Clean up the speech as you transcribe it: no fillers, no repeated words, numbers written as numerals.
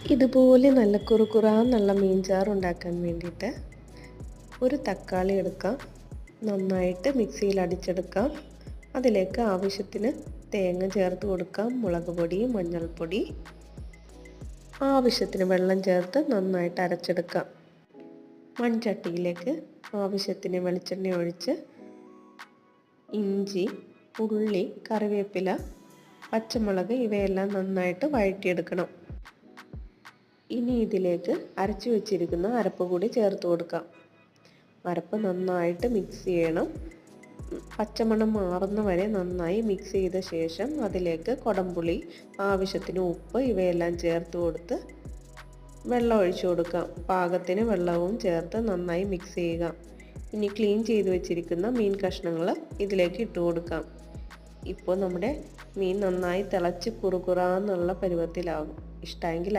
ഇതുപോലെ നല്ല കുറുകുറാന്നുള്ള മീൻചാറ് ഉണ്ടാക്കാൻ വേണ്ടിയിട്ട് ഒരു തക്കാളി എടുക്കാം, നന്നായിട്ട് മിക്സിയിൽ അടിച്ചെടുക്കാം. അതിലേക്ക് ആവശ്യത്തിന് തേങ്ങ ചേർത്ത് കൊടുക്കാം, മുളക് പൊടി, മഞ്ഞൾപ്പൊടി, ആവശ്യത്തിന് വെള്ളം ചേർത്ത് നന്നായിട്ട് അരച്ചെടുക്കാം. മൺചട്ടിയിലേക്ക് ആവശ്യത്തിന് വെളിച്ചെണ്ണ ഒഴിച്ച് ഇഞ്ചി, ഉള്ളി, കറിവേപ്പില, പച്ചമുളക് ഇവയെല്ലാം നന്നായിട്ട് വഴറ്റിയെടുക്കണം. ഇനി ഇതിലേക്ക് അരച്ചു വെച്ചിരിക്കുന്ന അരപ്പ് കൂടി ചേർത്ത് കൊടുക്കാം. അരപ്പ് നന്നായിട്ട് മിക്സ് ചെയ്യണം. പച്ചമണം മാറുന്ന വരെ നന്നായി മിക്സ് ചെയ്ത ശേഷം അതിലേക്ക് കൊടംപുളി, ആവശ്യത്തിന് ഉപ്പ് ഇവയെല്ലാം ചേർത്ത് കൊടുത്ത് വെള്ളം ഒഴിച്ചു കൊടുക്കാം. പാകത്തിന് വെള്ളവും ചേർത്ത് നന്നായി മിക്സ് ചെയ്യുക. ഇനി ക്ലീൻ ചെയ്ത് വെച്ചിരിക്കുന്ന മീൻ കഷ്ണങ്ങൾ ഇതിലേക്ക് ഇട്ട് കൊടുക്കാം. ഇപ്പോൾ നമ്മുടെ മീൻ നന്നായി തിളച്ച് കുറുകുറാന്നുള്ള പരുവത്തിലാകും. ഇഷ്ടമെങ്കിൽ